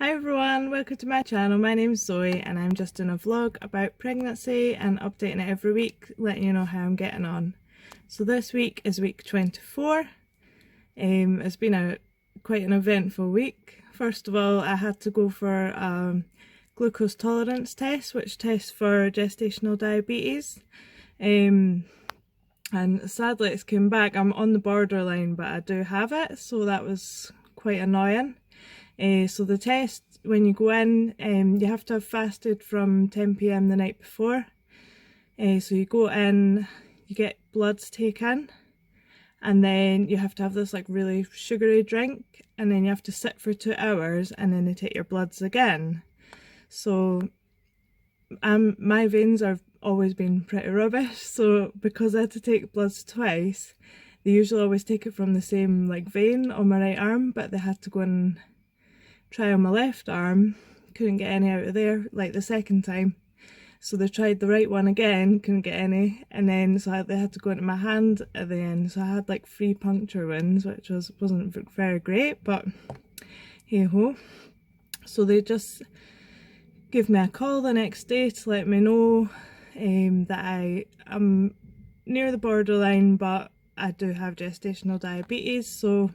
Hi everyone, welcome to my channel. My name is Zoe and I'm just doing a vlog about pregnancy and updating it every week, letting you know how I'm getting on. So this week is week 24. It's been quite an eventful week. First of all, I had to go for a glucose tolerance test, which tests for gestational diabetes. And sadly it's come back. I'm on the borderline, but I do have it, so that was quite annoying. So the test, when you go in, you have to have fasted from 10 p.m. the night before. So you go in, you get bloods taken, and then you have to have this like really sugary drink, and then you have to sit for 2 hours, and then they take your bloods again. So my veins have always been pretty rubbish, so because I had to take bloods twice, they usually always take it from the same like vein on my right arm, but they had to go and try on my left arm, couldn't get any out of there like the second time, so they tried the right one again, couldn't get any, and then so they had to go into my hand at the end, so I had like 3 puncture wounds, which wasn't very great, but hey ho. So they just gave me a call the next day to let me know that I am near the borderline, but I do have gestational diabetes, so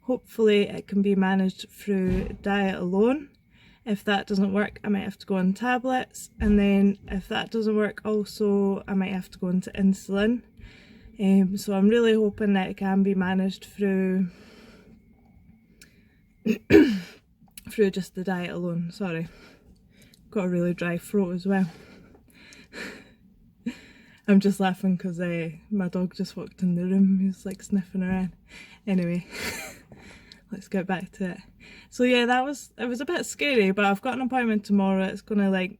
hopefully it can be managed through diet alone. If that doesn't work, I might have to go on tablets, and then if that doesn't work also, I might have to go into insulin. So I'm really hoping that it can be managed through through just the diet alone. Sorry, got a really dry throat as well. I'm just laughing because my dog just walked in the room. He was like sniffing around. Anyway. Let's get back to it. So yeah, it was a bit scary, but I've got an appointment tomorrow. It's gonna like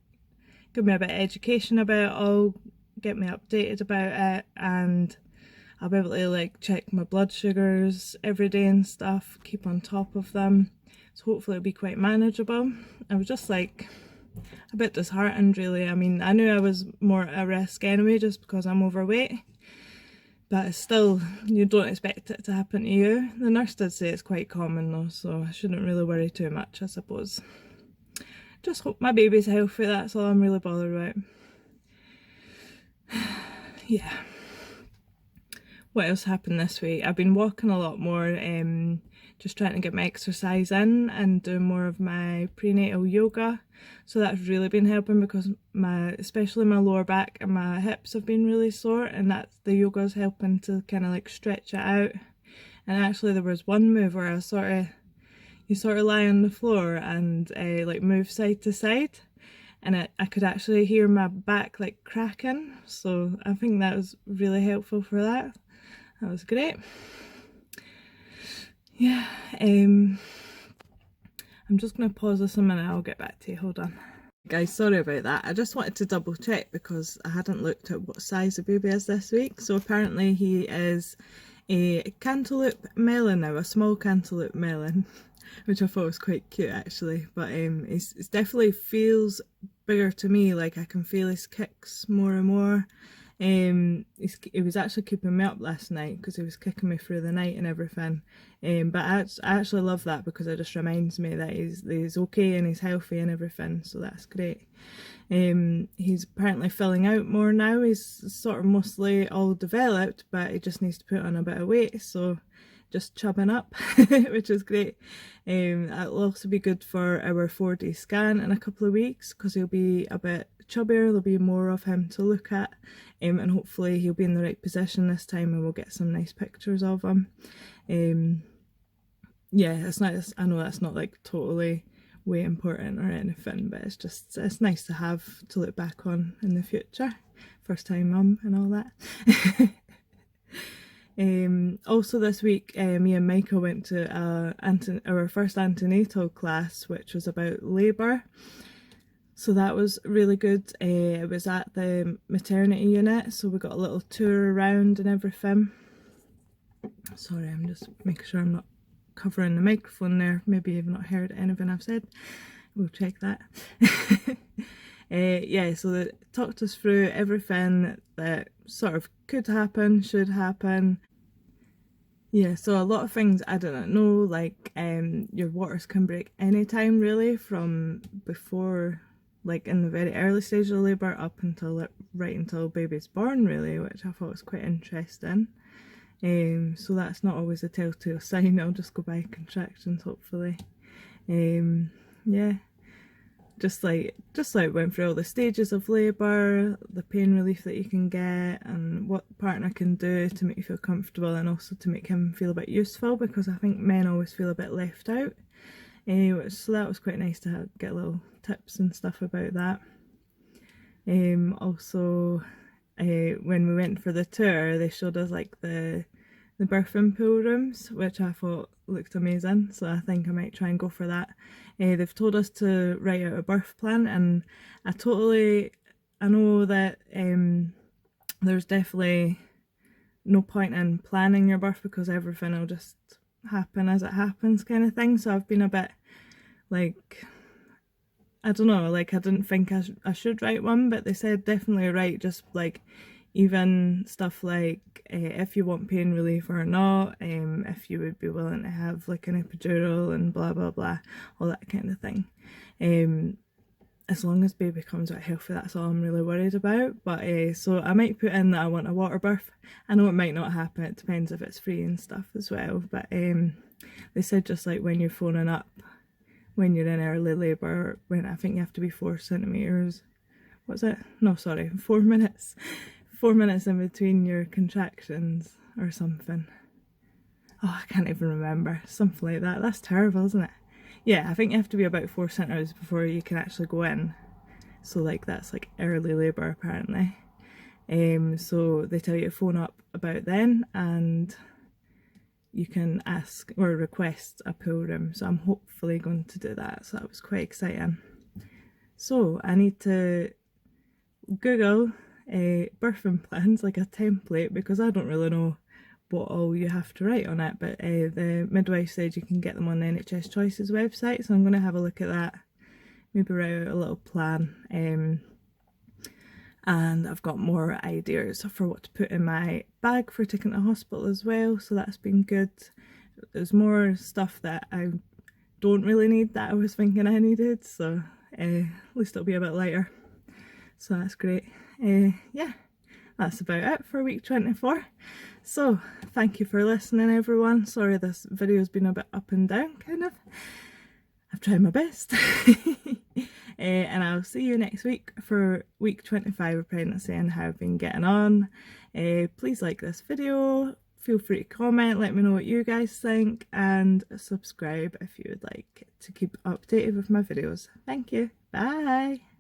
give me a bit of education about it all, get me updated about it, and I'll be able to like check my blood sugars every day and stuff, keep on top of them. So hopefully it'll be quite manageable. I was just like a bit disheartened really. I mean, I knew I was more at risk anyway just because I'm overweight, but still, you don't expect it to happen to you. The nurse did say it's quite common though, so I shouldn't really worry too much, I suppose. Just hope my baby's healthy, that's all I'm really bothered about. Yeah. What else happened this week? I've been walking a lot more, just trying to get my exercise in and doing more of my prenatal yoga. So that's really been helping because especially my lower back and my hips have been really sore, and the yoga's helping to kind of like stretch it out. And actually there was one move where you sort of lie on the floor and like move side to side, and I could actually hear my back like cracking, so I think that was really helpful for that. That was great. Yeah, I'm just going to pause this a minute, I'll get back to you, hold on. Guys, sorry about that. I just wanted to double check because I hadn't looked at what size the baby is this week. So apparently he is a cantaloupe melon now, a small cantaloupe melon, which I thought was quite cute actually, but it definitely feels bigger to me, like I can feel his kicks more and more. He was actually keeping me up last night because he was kicking me through the night and everything, but I actually love that because it just reminds me that he's okay and he's healthy and everything, so that's great. He's apparently filling out more now. He's sort of mostly all developed, but he just needs to put on a bit of weight, so just chubbing up, which is great. It'll also be good for our 4-day scan in a couple of weeks because he'll be a bit chubbier, there'll be more of him to look at, and hopefully he'll be in the right position this time and we'll get some nice pictures of him. Yeah, it's nice. I know that's not like totally way important or anything, but it's nice to have to look back on in the future. First time mum and all that. Also this week, me and Michael went to our first antenatal class, which was about labour. So that was really good. It was at the maternity unit, so we got a little tour around and everything. Sorry, I'm just making sure I'm not covering the microphone there. Maybe you've not heard anything I've said. We'll check that. Yeah, so they talked us through everything that sort of could happen, should happen. Yeah, so a lot of things I didn't know, like your waters can break anytime really, from before, like in the very early stage of labour up until right until baby's born really, which I thought was quite interesting. So that's not always a telltale sign. I'll just go by contractions hopefully. Yeah, just like went through all the stages of labour, the pain relief that you can get, and what the partner can do to make you feel comfortable and also to make him feel a bit useful, because I think men always feel a bit left out. So that was quite nice to get little tips and stuff about that. Also, when we went for the tour, they showed us like the birthing pool rooms, which I thought looked amazing, so I think I might try and go for that. They've told us to write out a birth plan, and I know that there's definitely no point in planning your birth because everything will just happen as it happens kind of thing, so I've been a bit like, I don't know, like I didn't think I should write one, but they said definitely write just like even stuff like if you want pain relief or not, if you would be willing to have like an epidural and blah blah blah, all that kind of thing. As long as baby comes out healthy, that's all I'm really worried about. But so I might put in that I want a water birth. I know it might not happen, it depends if it's free and stuff as well, but they said just like when you're phoning up when you're in early labour, when I think you have to be 4 centimetres, what's it? No, sorry, 4 minutes. 4 minutes in between your contractions or something. Oh, I can't even remember. Something like that. That's terrible, isn't it? Yeah, I think you have to be about 4 centimetres before you can actually go in. So like that's like early labour apparently. So they tell you to phone up about then and you can ask or request a pool room. So I'm hopefully going to do that. So that was quite exciting. So I need to Google birthing plans, like a template, because I don't really know what all you have to write on it, but the midwife said you can get them on the NHS Choices website, so I'm going to have a look at that, maybe write out a little plan, and I've got more ideas for what to put in my bag for taking to hospital as well, so that's been good. There's more stuff that I don't really need that I was thinking I needed, so at least it'll be a bit lighter, so that's great. Yeah, that's about it for week 24. So thank you for listening everyone. Sorry this video's been a bit up and down kind of. I've tried my best. And I'll see you next week for week 25 of pregnancy and how I've been getting on. Please like this video, feel free to comment, let me know what you guys think, and subscribe if you would like to keep updated with my videos. Thank you, bye.